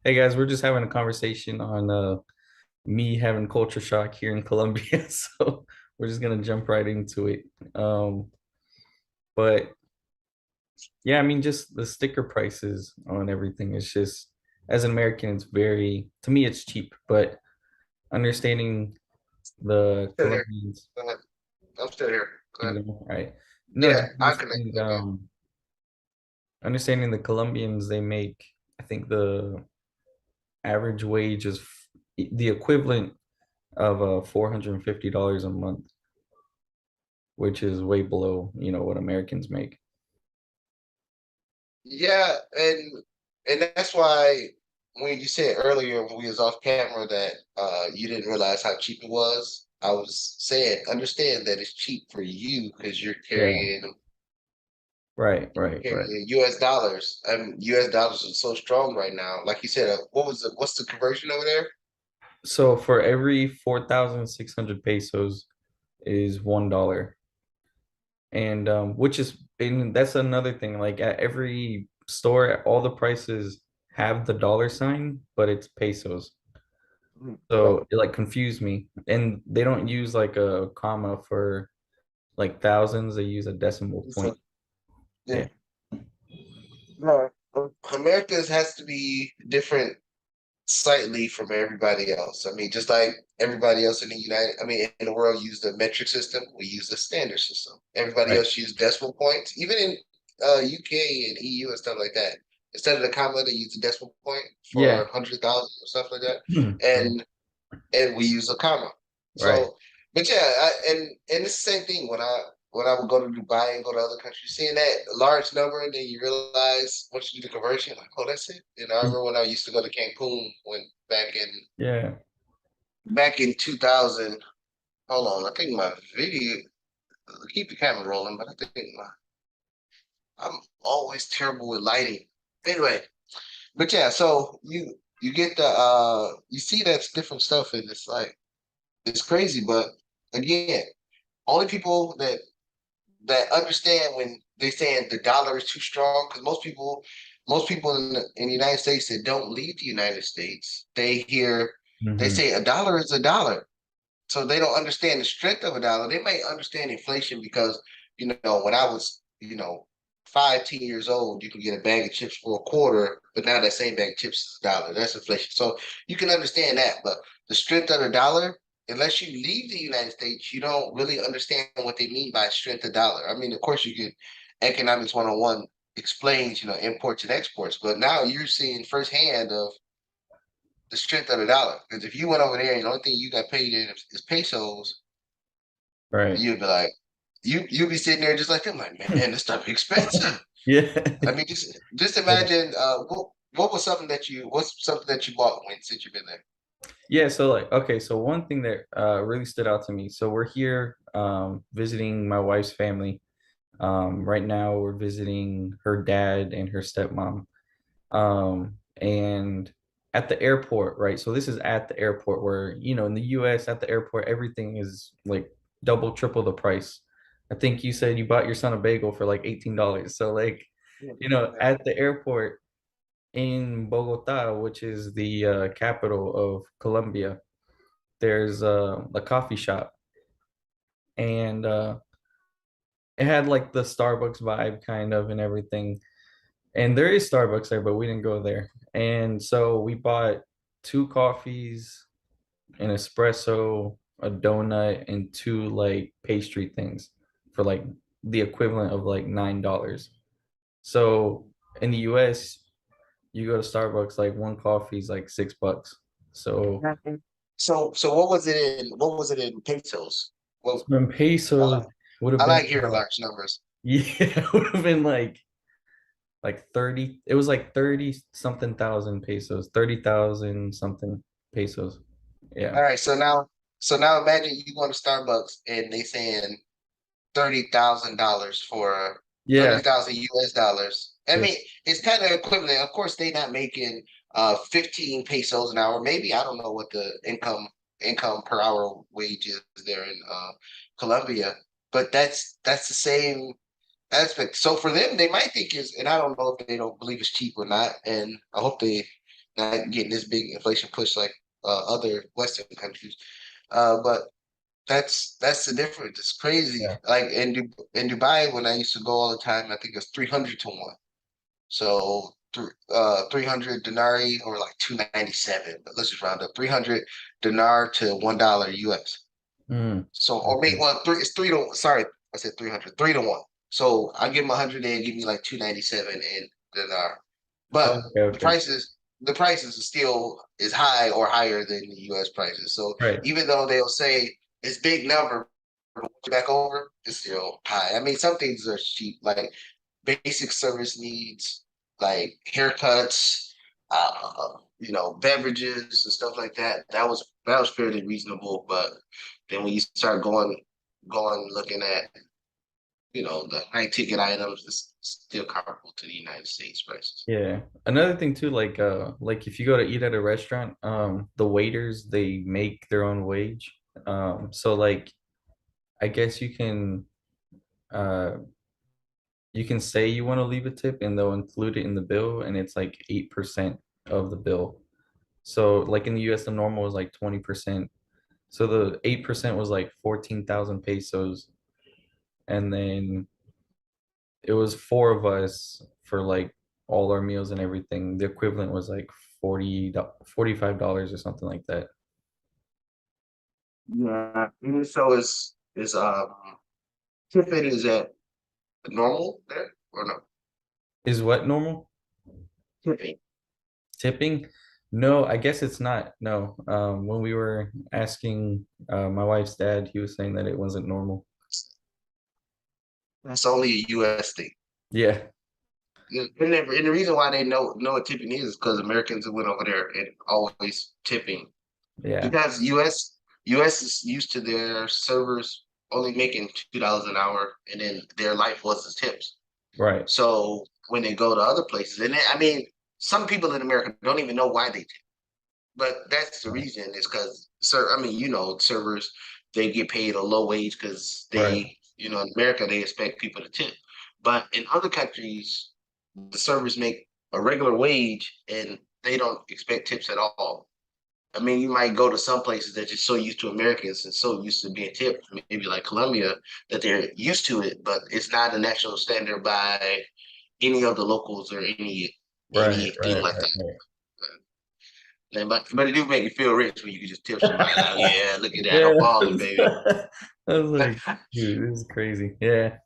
Hey guys, we're just having a conversation on me having culture shock here in Colombia, so we're just gonna jump right into it. Um, but yeah, I mean, just the sticker prices on everything is just, as an American, it's very, to me, it's cheap. But understanding the Still here. Colombians, Go ahead. I'm still here. Go you ahead. know, right? No, Yeah, just I connect. Okay. understanding the Colombians, they make, I think the average wage is the equivalent of $450 a month, which is way below, what Americans make. Yeah, and that's why when you said earlier when we was off camera that you didn't realize how cheap it was, I was saying understand that it's cheap for you because you're Yeah, right. carrying US dollars. US dollars are so strong right now. Like you said, what's the conversion over there? So for every 4,600 pesos is $1. And which is, and that's another thing. Like at every store, all the prices have the dollar sign, but it's pesos. Right. So it like confused me. And they don't use like a comma for like thousands, they use a decimal So point. yeah, Yeah. no, America's has to be different slightly from everybody else. I mean, just like everybody else in the in the world use the metric system, we use the standard system. Everybody Right. else use decimal points, even in UK and EU and stuff like that. Instead of the comma, they use the decimal point Yeah. for 100,000 or stuff like that, Yeah. and we use a comma. Right. So, but yeah, and it's the same thing when I would go to Dubai and go to other countries, seeing that large number, and then you realize once you do the conversion, like, oh, that's it. And I remember when I used to go to Cancun when Yeah. back in 2000. Hold on, I think my video. Keep the camera rolling, but I think I'm always terrible with lighting. Anyway, but yeah, so you get the you see that's different stuff, and it's like it's crazy. But again, only people that understand when they saying the dollar is too strong, because most people in the United States that don't leave the United States, they Hmm. say a dollar is a dollar. So they don't understand the strength of a dollar. They may understand inflation because, when I was, 5, 10 years old, you could get a bag of chips for a quarter, but now that same bag of chips is a dollar. That's inflation. So you can understand that. But the strength of the dollar, unless you leave the United States, you don't really understand what they mean by strength of dollar. I mean, of course, you could economics 101 explains, imports and exports, but now you're seeing firsthand of the strength of the dollar. Because if you went over there and the only thing you got paid in is pesos, Right. you'd be like, you'd be sitting there just like I'm like, man, this stuff expensive. Yeah. I mean, just Yeah. imagine what's something that you bought since you've been there. Yeah, so like okay, so one thing that really stood out to me. So we're here visiting my wife's family. Right now we're visiting her dad and her stepmom. And at the airport, right? So this is at the airport where, in the US at the airport everything is like double, triple the price. I think you said you bought your son a bagel for like $18. So like, Yeah. at the airport in Bogota, which is the capital of Colombia, there's a coffee shop, and it had like the Starbucks vibe kind of and everything. And there is Starbucks there, but we didn't go there. And so we bought two coffees, an espresso, a donut, and two like pastry things for like the equivalent of like $9. So in the US, you go to Starbucks, like one coffee is like $6. So Exactly. So what was it in pesos? Well, in I pesos like, would have I been like hearing large numbers. yeah, it would have been like 30, it was like 30 something thousand pesos, 30,000 something pesos. All Yeah. right, so now imagine you go to Starbucks and they saying $30,000 for Yeah. 30,000 US dollars. I Yeah. mean, it's kind of equivalent. Of course, they're not making 15 pesos an hour. Maybe I don't know what the income per hour wage is there in Colombia, but that's the same aspect. So for them, they might think is, and I don't know if they don't believe it's cheap or not, and I hope they not getting this big inflation push like other Western countries. But that's the difference. It's crazy. Yeah. Like in Dubai, when I used to go all the time, I think it's 300 to one. So 300 denarii or like 297, but let's just round up 300 dinar to $1 US. Mm, So, or maybe okay. well, it's three to sorry, I said 300, 3 to 1. So I give them 100 and give me like 297 in dinar. But Okay, the okay. prices, the prices are still is high or higher than the US prices. So Right. even though they'll say it's big number back over, it's still high. I mean, some things are cheap, like basic service needs, like haircuts, beverages and stuff like that. That was fairly reasonable, but then when you start going looking at the high ticket items, it's still comparable to the United States prices. Yeah. Another thing too, like if you go to eat at a restaurant, the waiters they make their own wage. So like I guess uh you can say you want to leave a tip and they'll include it in the bill and it's like 8% of the bill. So like in the US the normal is like 20%. So the 8% was like 14,000 pesos and then it was four of us for like all our meals and everything. The equivalent was like 45 dollars or something like that. Yeah. And so is tipping is that normal there or no? Is what normal? Tipping. Tipping? No, I guess it's not. No. When we were asking my wife's dad, he was saying that it wasn't normal. That's only a US thing. Yeah, And the reason why they know what tipping is because Americans went over there and always tipping yeah, because US is used to their servers only making $2 an hour, and then their life was the tips. right, So when they go to other places, and I mean, some people in America don't even know why they tip, but that's the right, reason is because I mean, servers they get paid a low wage because right, in America they expect people to tip, but in other countries the servers make a regular wage and they don't expect tips at all. I mean, you might go to some places that you're so used to Americans and so used to being tipped, maybe like Colombia, that they're used to it, but it's not a national standard by any of the locals or right, anything right, like right, that. right. But it do make you feel rich when you can just tip somebody. Oh yeah, look at that, Yeah, I'm balling, baby. I was like, dude, this is crazy. Yeah.